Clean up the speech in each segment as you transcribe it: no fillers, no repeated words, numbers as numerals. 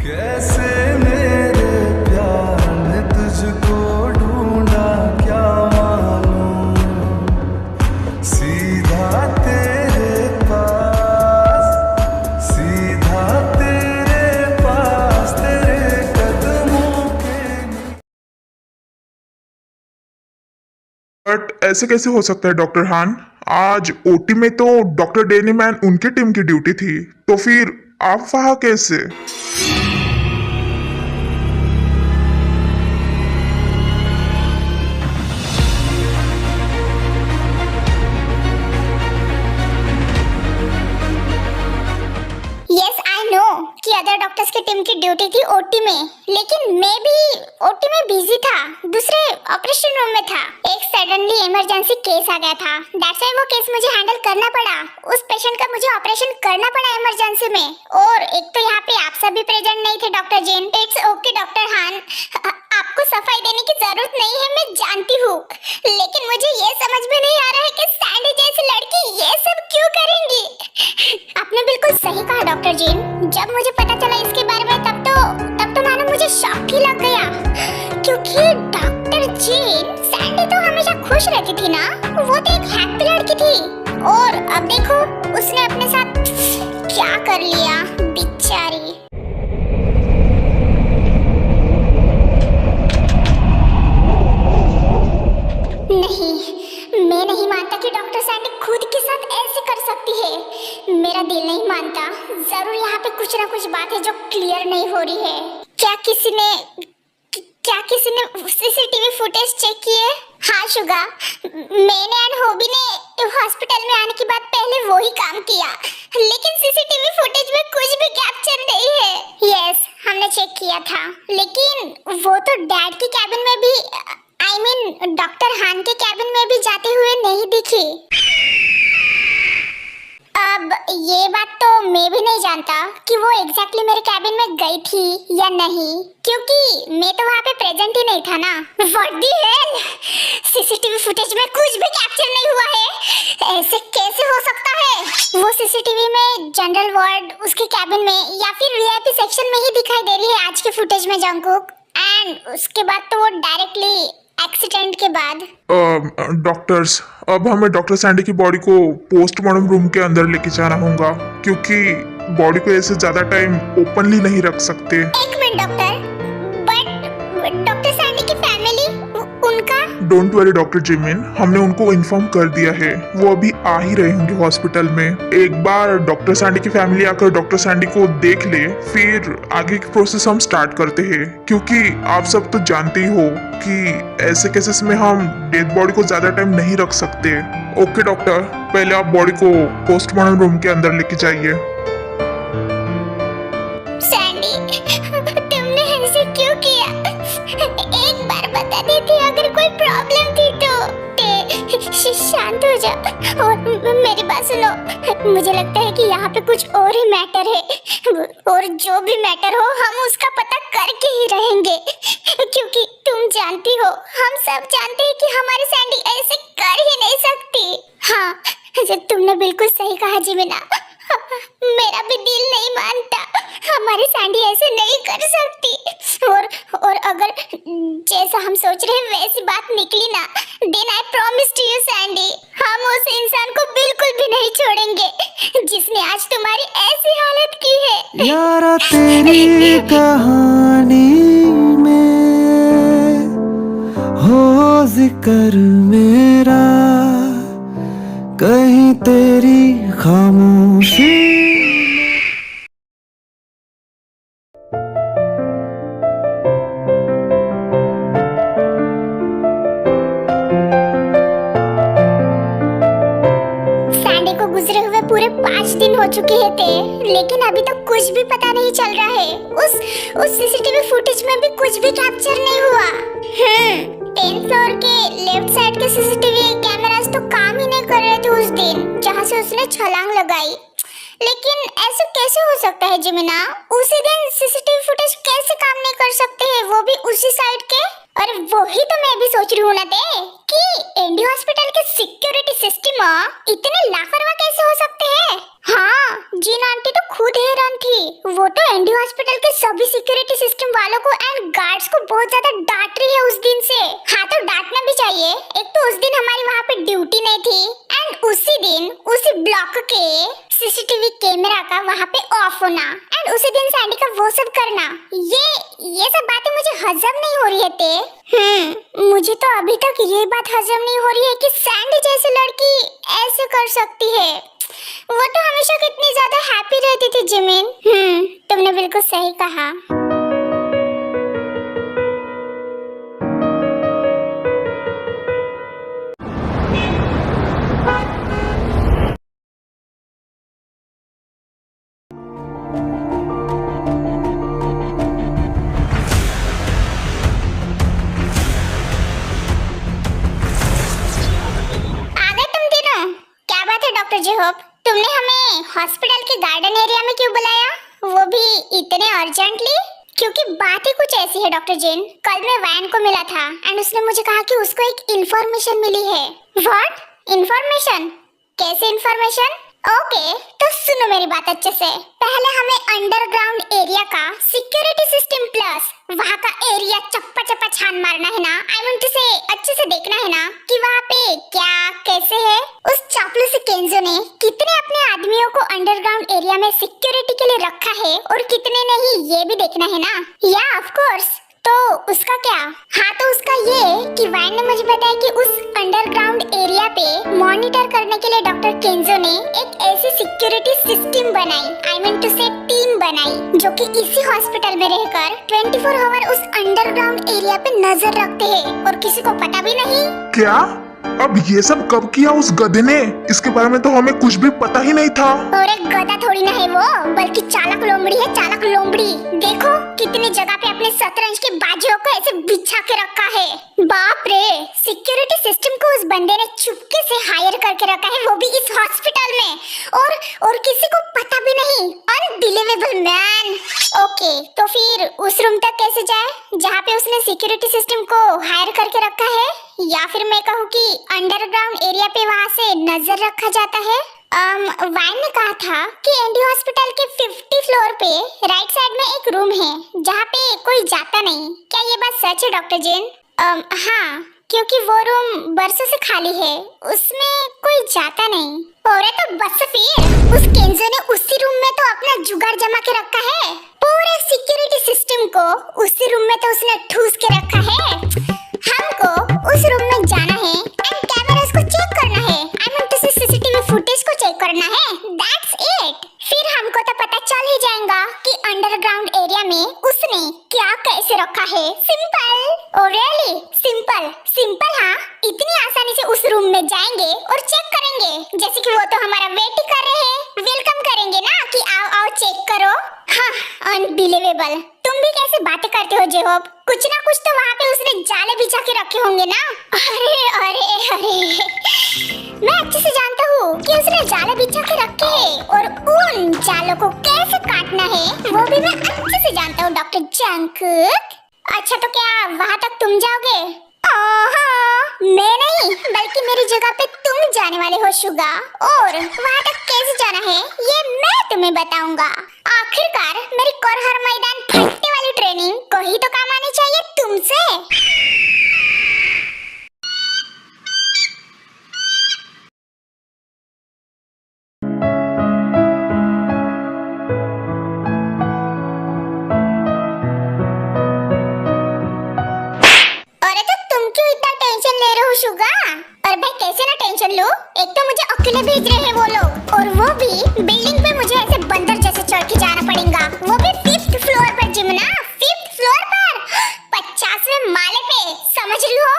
कैसे मेरे प्यार ने तुझको ढूंढा क्या मालूम, सीधा तेरे पास, सीधा तेरे पास, तेरे कदमों के। बट ऐसे कैसे हो सकता है डॉक्टर हान? आज ओटी में तो डॉक्टर डेनीमैन उनकी टीम की ड्यूटी थी, तो फिर आप वहां कैसे? यस आई नो कि अदर डॉक्टर्स की टीम की ड्यूटी थी ओटी में, लेकिन मैं भी ओटी में बिजी था, दूसरे ऑपरेशन रूम में था। एक सडनली इमरजेंसी केस आ गया था, दैट्स व्हाई वो केस मुझे हैंडल करना पड़ा। उस पेशेंट का मुझे ऑपरेशन करना पड़ा इमरजेंसी में। और एक तो यहाँ पे आप सभी प्रेजेंट नहीं थे doctor Jain. It's okay doctor हान, आपको सफाई देने की जरूरत नहीं है, मैं जानती हूँ, लेकिन मुझे ये समझ में नहीं आ रहा है कि सैंडी जैसी लड़की ये सब क्यों करेंगी। आपने बिल्कुल सही कहा डॉक्टर जैन, जब मुझे पता चला इसके बारे में तब तो मानो मुझे शॉक ही लग गया, क्योंकि डॉक्टर जैन, सैंडी तो हमेशा खुश रहती थी ना, वो तो एक हैप्पी लड़की थी। और अब देखो उसने अपने साथ क्या कर लिया, बेचारी। नहीं, मैं नहीं मानता कि डॉक्टर सैंडी खुद के साथ ऐसे कर सकती है। मेरा दिल नहीं मानता। जरूर यहाँ पे कुछ ना कुछ बात है जो क्लियर नहीं हो रही है। क्या किसी ने सीसीटीवी फुटेज चेक किए? हाँ शुगा, मैंने एंड होबी ने हॉस्पिटल में आने के बाद पहले वो ही काम किया, लेकिन सीसीटीवी फुटेज में कुछ भी कैप्चर नहीं है। यस, हमने चेक किया था, लेकिन वो तो डैड के कैबिन में भी, आई मीन डॉक्टर हान के कैबिन में भी जाते हुए नहीं दिखी। अब ये बात तो मैं भी नहीं जानता कि वो एग्जैक्टली मेरे कैबिन में गई थी या नहीं, क्योंकि मैं तो वहाँ पे प्रेजेंट ही नहीं था ना। What the hell, CCTV footage में कुछ भी कैप्चर नहीं हुआ है, ऐसे कैसे हो सकता है? वो सीसीटीवी में जनरल वार्ड, उसके कैबिन में या फिर वीआईपी सेक्शन में ही दिखाई दे रही है आज के फुटेज में जंगकुक, एंड उसके बाद तो वो डायरेक्टली एक्सीडेंट के बाद। डॉक्टर्स, अब हमें डॉक्टर सैंडी की बॉडी को पोस्टमार्टम रूम के अंदर लेके जाना होगा, क्योंकि बॉडी को ऐसे ज्यादा टाइम ओपनली नहीं रख सकते। एक minute doctor, but doctor Sandy की फैमिली, उनका? डोंट वरी डॉक्टर जिमिन, हमने उनको इन्फॉर्म कर दिया है, वो अभी आ ही रहे होंगे हॉस्पिटल में। एक बार डॉक्टर सैंडी की फैमिली आकर डॉक्टर सैंडी को देख ले, फिर आगे की प्रोसेस हम स्टार्ट करते हैं, क्योंकि आप सब तो जानते ही हो कि ऐसे केसेस में हम डेड बॉडी को ज्यादा टाइम नहीं रख सकते। ओके डॉक्टर, पहले आप बॉडी को पोस्टमार्टम रूम के अंदर लेके जाइए। सैंडी, तुमने ऐसे क्यों किया? एक बार बता देती, अगर कोई प्रॉब्लम थी तो। शांत हो जा और मेरी बात सुनो। मुझे लगता है कि यहाँ पे कुछ और ही मैटर है, और जो भी मैटर हो हम उसका पता करके ही रहेंगे, क्योंकि तुम जानती हो, हम सब जानते हैं कि हमारी सैंडी ऐसे कर ही नहीं सकती। हाँ, तुमने बिल्कुल सही कहा जिमिना, मेरा भी दिल नहीं मानता, हमारी सैंडी ऐसे नहीं कर सकती। और अगर जैसा हम सोच रहे हैं वैसी बात निकली ना, then I promise to you Sandy, हम उस इंसान को बिल्कुल भी नहीं छोड़ेंगे जिसने आज तुम्हारी ऐसी हालत की है। यारा तेरी कहानी में हो जिक्र मेरा, कहीं तेरी खामोशी। सैंडी को गुजरे हुए पूरे 5 दिन हो चुके थे, लेकिन अभी तक कुछ भी पता नहीं चल रहा है। उस सीसीटीवी फुटेज में भी कुछ भी कैप्चर नहीं हुआ। 10th फ्लोर के लेफ्ट साइड के सीसीटीवी कैमरास तो काम ही नहीं कर रहे थे उस दिन, जहाँ से उसने छलांग लगाई। लेकिन ऐसे कैसे हो सकता है जिमिना? उसी दिन सीसीटीवी फुटेज कैसे काम नहीं कर सकते हैं, वो भी उसी साइड के? और वही तो मैं भी सोच रही हूँ ना दे कि एनडी हॉस्पिटल के सिक्योरिटी सिस्टम इतने लापरवाह कैसे हो सकते हैं। हाँ, जीन आंटी तो खुद हैरान थी। वो तो एनडी हॉस्पिटल के सभी सिक्योरिटी सिस्टम वालों को एंड गार्ड्स को बहुत ज्यादा डांट रही है उस दिन से। हाँ, तो डांटना भी चाहिए। एक तो उस दिन हमारी वहाँ पे ड्यूटी नहीं थी एंड उसी दिन उसी ब्लॉक के सीसीटीवी कैमरा का वहाँ पे ऑफ होना एंड उसी दिन सैंडी का वो सब करना, ये सब बातें मुझे हजम नहीं हो रही है ते। मुझे तो अभी तक ये बात हजम नहीं हो रही है कि सैंडी जैसी लड़की ऐसे कर सकती है। वो तो हमेशा कितनी ज्यादा हैप्पी रहती थी जिमिन। तुमने बिल्कुल सही कहा। डॉक्टर जेहोप, तुमने हमें हॉस्पिटल के गार्डन एरिया में क्यों बुलाया, वो भी इतने अर्जेंटली? क्योंकि बात ही कुछ ऐसी है डॉक्टर जेन। कल मैं वैन को मिला था एंड उसने मुझे कहा कि उसको एक इंफॉर्मेशन मिली है। What information? कैसे इंफॉर्मेशन? ओके, तो सुनो मेरी बात अच्छे से। पहले हमें अंडरग्राउंड एरिया का सिक्योरिटी सिस्टम प्लस वहाँ का एरिया चप्पा चप्पा छान मारना है ना। आई वांट टू से अच्छे से देखना है ना कि वहाँ पे क्या कैसे है। उस चापलूस केंजो ने कितने अपने आदमियों को अंडरग्राउंड एरिया में सिक्योरिटी के लिए रखा है और कितने नहीं, ये भी देखना है ना। या ऑफ कोर्स। तो उसका क्या? हाँ, तो उसका ये कि वैन ने मुझे बताया कि उस अंडरग्राउंड एरिया पे मॉनिटर करने के लिए डॉक्टर केंजो ने एक ऐसी सिक्योरिटी सिस्टम बनाई, आई मीन टू से टीम बनाई, जो कि इसी हॉस्पिटल में रहकर 24 आवर उस अंडरग्राउंड एरिया पे नजर रखते हैं और किसी को पता भी नहीं। क्या? अब ये सब कब किया उस गधे ने? इसके बारे में तो हमें कुछ भी पता ही नहीं था। और एक गधा थोड़ी ना है वो, बल्कि चालाक लोमड़ी है, चालाक लोमड़ी। देखो कितनी जगह पे अपने शतरंज के बाजियों को ऐसे बिछा के रखा है। बाप रे, सिक्योरिटी सिस्टम को उस बंदे ने चुपके से हायर करके रखा है, वो भी इस हॉस्पिटल में, और किसी को पता भी नहीं। Unbelievable man. ओके, तो फिर उस रूम तक कैसे जाए जहाँ पे उसने सिक्योरिटी सिस्टम को हायर करके रखा है? या फिर मैं कहूँ कि अंडरग्राउंड एरिया पे वहाँ से नजर रखा जाता है। वैन ने कहा था कि एनडी हॉस्पिटल के 50 फ्लोर पे राइट साइड में एक रूम है जहाँ पे कोई जाता नहीं। क्या ये बात सच है डॉक्टर जेन? हाँ, क्योंकि वो रूम बरसों से खाली है, उसमें कोई जाता नहीं। और तो बस फिर उस केंजो ने उसी रूम में तो अपना जुगाड़ जमा के रखा है। पूरे सिक्योरिटी सिस्टम को उसी रूम में तो उसने ठूस के रखा है। हमको उस रूम में जाना है एंड कैमरास को चेक करना है। आई मीन टू से सीसीटीवी फुटेज को चेक करना है। That's it. फिर हमको तो पता चल ही जाएगा कि अंडरग्राउंड एरिया में उसने क्या कैसे रखा है। Simple. Oh really? Simple? Simple? हाँ, इतनी आसानी से उस रूम में जाएंगे और चेक करेंगे, जैसे कि वो तो हमारा वेट ही कर रहे हैं। वेलकम करेंगे ना कि आओ आओ चेक करो। हाँ, अनबिलीवेबल। तुम भी कैसे बातें करते हो जेहोप? कुछ ना कुछ तो वहाँ पे उसने जाले बिछा के रखे होंगे ना। अरे अरे अरे, मैं अच्छे से जानता हूँ कि उसने जाले बिछा के रखे हैं और उन जालों को कैसे काटना है वो भी मैं अच्छे से जानता हूँ डॉक्टर जंकुक। अच्छा, तो क्या वहाँ तक तुम जाओगे? मैं नहीं, बल्कि मेरी जगह पे तुम जाने वाले हो शुगा। और वहाँ तक कैसे जाना है ये मैं तुम्हें बताऊंगा। आखिरकार मेरी कोरहर मैदान फटने वाली ट्रेनिंग को ही तो काम आनी चाहिए तुमसे। शुगा, और भाई कैसे ना टेंशन लो। एक तो मुझे अकेले भेज रहे हैं वो लोग, और वो भी बिल्डिंग पे मुझे ऐसे बंदर जैसे चढ़ के जाना पड़ेगा, वो भी 5th फ्लोर पर जिमना, 5th फ्लोर पर 50वें माले पे, समझ रही हो?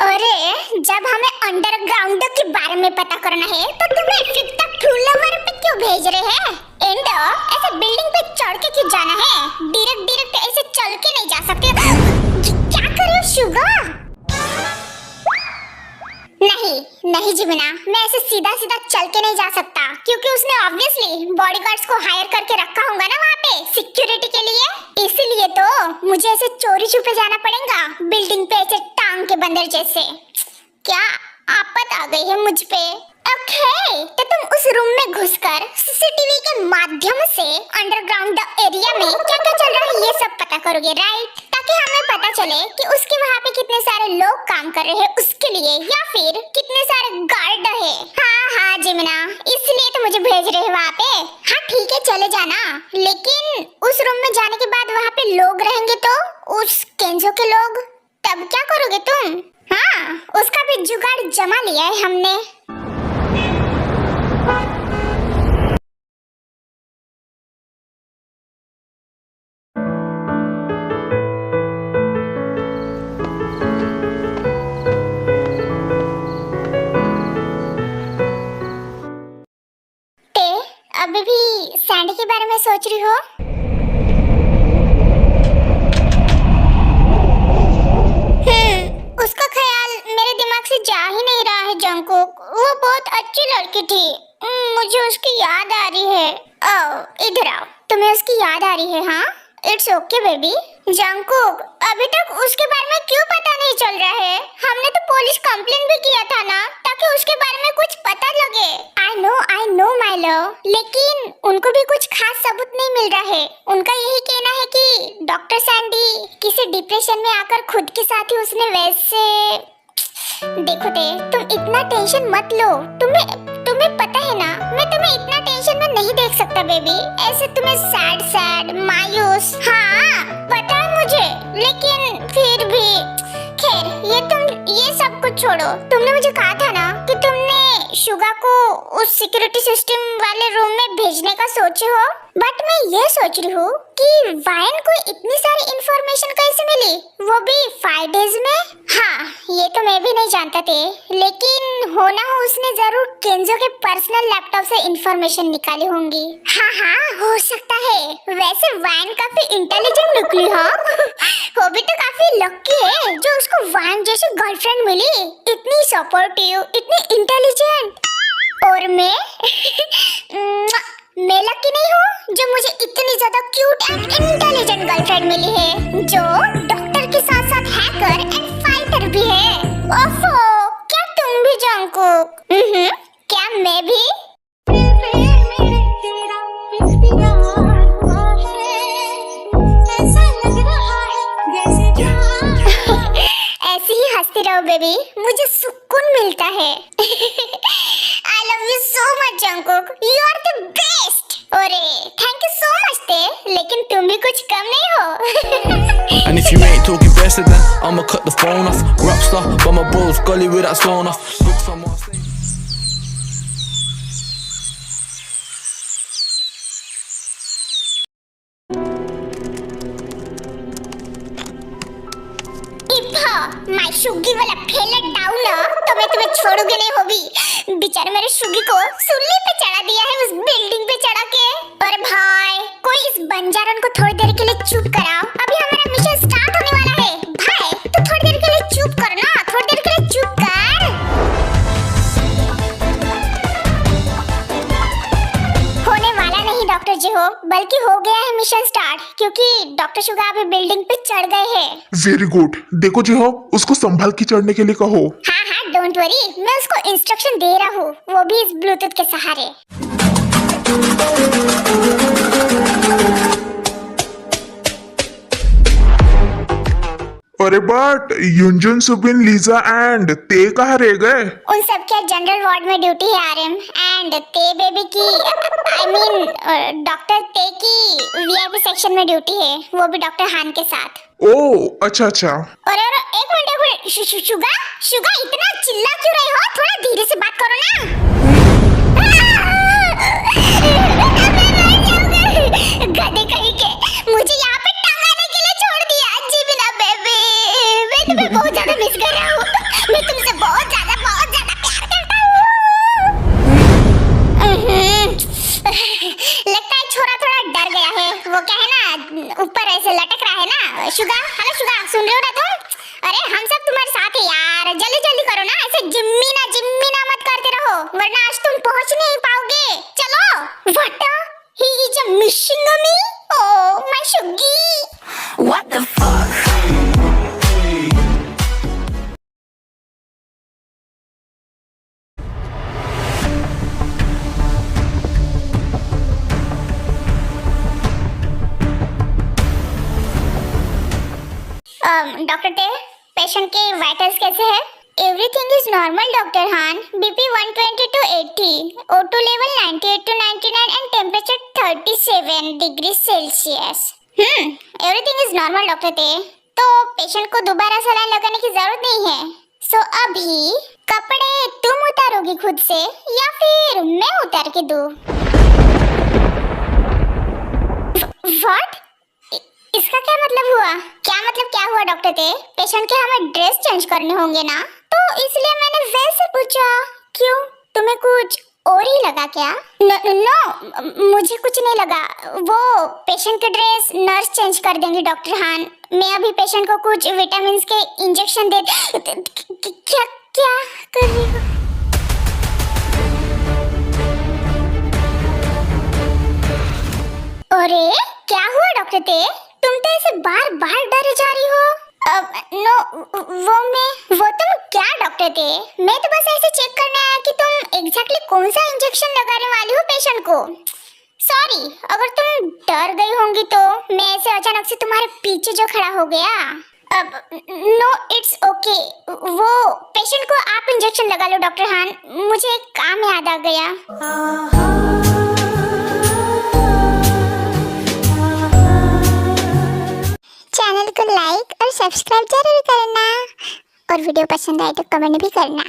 अरे जब हमें अंडरग्राउंड के बारे में पता करना है तो तुम्हें 5th फ्लोर पे क्यों भेज रहे हैं? एंड ऐसे बिल्डिंग पे चढ़ के क्यों जाना है? डायरेक्ट ऐसे चल के नहीं जा सकते। क्या कर रहे हो शुगा? नहीं जिमिना, मैं ऐसे सीधा सीधा चल के नहीं जा सकता, क्योंकि उसने ऑब्वियसली बॉडीगार्ड्स को हायर करके रखा होगा ना वहाँ पे सिक्योरिटी के लिए। इसीलिए तो मुझे ऐसे चोरी छुपे जाना पड़ेगा बिल्डिंग पे ऐसे टांग के बंदर जैसे? क्या आफत आ गई है मुझ पे? ओके, तो तुम उस रूम में घुसकर सीसीटीवी के माध्यम से अंडरग्राउंड एरिया में क्या क्या चल रहा है ये सब पता करोगे, राइट? ताकि हमें पता चले कि उसके वहाँ पे कितने सारे लोग काम कर रहे हैं उसके लिए, या फिर कितने सारे गार्ड है। हाँ जिमिना, इसलिए तो मुझे भेज रहे हैं वहाँ पे। हाँ ठीक है, चले जाना, लेकिन उस रूम में जाने के बाद वहाँ पे लोग रहेंगे तो उस केंजो के लोग, तब क्या करोगे तुम? हाँ, उसका भी जुगाड़ जमा लिया है हमने। ते अभी भी सैंडी के बारे में सोच रही हो? उसका ख्याल मेरे दिमाग से जा ही नहीं रहा है जंगकुक। वो बहुत अच्छी लड़की थी, मुझे उसकी याद आ रही है। ओह इधर आओ, तुम्हें उसकी याद आ रही है? हाँ इट्स ओके बेबी। जंगकुक, अभी तक उसके बारे में क्यों पता नहीं चल रहा है? हमने तो पुलिस कंप्लेंट भी किया था ना, ताकि उसके बारे में कुछ पता लगे। आई नो माय लव, लेकिन उनको भी कुछ खास सबूत नहीं मिल रहा है। उनका यही कहना है कि डॉक्टर सैंडी किसी डिप्रेशन में आकर खुद के साथ ही उसने वैसे। देखो ते, तुम इतना टेंशन मत लो। तुम्हें पता है ना, मैं तुम्हें इतना टेंशन में नहीं देख सकता बेबी। ऐसे तुम्हें सैड मायूस। हाँ पता है मुझे, लेकिन फिर भी खैर ये सब कुछ छोड़ो। तुमने मुझे कहा था ना कि तुमने शुगा को उस सिक्योरिटी सिस्टम वाले रूम में भेजने का सोचे हो, बट मैं ये सोच रही हूँ कि वायन को इतनी सारी इंफॉर्मेशन कैसे मिली, वो भी 5 डेज में? हाँ ये तो मैं भी नहीं जानता थे, लेकिन होना हो उसने जरूर केंजो के पर्सनल लैपटॉप से इंफॉर्मेशन निकाली होंगी। हाँ हो सकता है। वैसे वायन काफी इंटेलिजेंट निकली। हाँ वो भी तो काफी लकी है जो उसको वायन जैसी गर्लफ्रेंड मिली, इतनी सपोर्टिव, इतनी इंटेलिजेंट। और मैं लकी नहीं हूँ जो मुझे इतनी ज्यादा क्यूट एंड इंटेलिजेंट गर्लफ्रेंड मिली है, जो डॉक्टर के साथ साथ हैकर एंड फाइटर भी है। ओफो, क्या तुम भी जंगकुक? क्या मैं भी? ऐसे ही हंसती रहो बेबी, मुझे सुकून मिलता है। I love you so much Jungkook, you are the best। अरे थैंक यू सो मच ते, लेकिन तुम भी कुछ कम नहीं हो। And if you ain't talking better, then I'ma cut the phone off. Rockstar, but my bros gully with that stone off. Look someone say. मैं शुगी वाला फेले डाउन तो मैं तुम्हें छोड़ूंगी नहीं होगी। बेचारे मेरे शुगी को सूली पे चढ़ा दिया है, उस बिल्डिंग पे चढ़ा के। और भाई कोई इस बंजारन को थोड़ी देर के लिए चुप कराओ, अभी हमारा मिशन स्टार्ट होने वाला है। भाई तू थोड़ी देर के लिए चुप कर ना, थोड़ी देर के लिए चुप कर। होने वाला नहीं डॉक्टर जी हो, बल्कि हो गया है मिशन स्टार्ट, क्योंकि डॉक्टर शुगा अभी बिल्डिंग पे चढ़ गए हैं। Very good. देखो जी हो, उसको संभाल के चढ़ने के लिए कहो। हाँ डोंट वरी, मैं उसको इंस्ट्रक्शन दे रहा हूँ, वो भी इस ब्लूटूथ के सहारे। अरे बट युंजुन, सुबिन, लीजा एंड ते कहाँ रह गए? उन सब के जनरल वार्ड में ड्यूटी है आरएम, एंड ते बेबी की आई मीन डॉक्टर ते की वीआईपी सेक्शन में ड्यूटी है, वो भी डॉक्टर हान के साथ। ओह अच्छा। और एक मिनट शुगा इतना चिल्ला क्यों रहे हो? थोड़ा धीरे से बात करो ना। गधे कहीं के, मुझे यहाँ पे टंगाने के लिए छोड़ दिया। जी बिना बेबी, मैं तुम्हें बहुत ज्यादा मिस कर रहा हूँ। मैं तुमसे बहुत ज्यादा प्यार करता हूँ। लगता है छोरा थोड़ा डर गया है। वो क्या है ना, ऊपर ऐसे लटक रहा है ना। शुगा, हेलो शुगा, सुन रहे हो ना तुम? अरे हम सब तुम्हारे साथ है यार, जल्दी करो ना, ऐसे जिम्मी ना मत करते रहो, वरना आज तुम पहुंच नहीं पाओगे। चलो। What? He is a missing me? Oh, my Shuggy. What the fuck? Doctor ते पेशेंट के वाइटल्स कैसे है? एवरीथिंग इज नॉर्मल डॉक्टर हान. BP 120 to 80, O2 level 98 to 99 and temperature 37 degree Celsius. Everything is normal doctor ते. तो patient को दोबारा saline लगाने की जरूरत नहीं है. सो अभी कपड़े तुम उतारोगी खुद से या फिर मैं उतार के दूं? व्हाट? इसका क्या मतलब हुआ? क्या हुआ डॉक्टर ते? पेशेंट के हमें ड्रेस चेंज करने होंगे ना, तो इसलिए मैंने वैसे पूछा. क्यों, तुम्हें कुछ और ही लगा क्या? नो, मुझे कुछ नहीं लगा. वो पेशेंट के ड्रेस नर्स चेंज कर देंगी डॉक्टर हान. मैं अभी पेशेंट को कुछ विटामिन के इंजेक्शन दे. क्या क्या कर रही हो? अरे क्या हुआ डॉक्टर ते? तुम तो ऐसे बार बार डरे जा रही हो. वो तुम क्या डॉक्टर थे? मैं तो बस ऐसे चेक करने आया कि तुम एग्जैक्टली कौन सा इंजेक्शन लगाने वाली हो पेशेंट को. सॉरी, अगर तुम डर गई होंगी तो मैं ऐसे अचानक से तुम्हारे पीछे जो खड़ा हो गया. No, it's okay. वो पेशेंट को आप इंजेक्शन लगा लो डॉक्टर हान. मुझे एक काम याद आ गया. चैनल को लाइक और सब्सक्राइब जरूर करना और वीडियो पसंद आए तो कमेंट भी करना.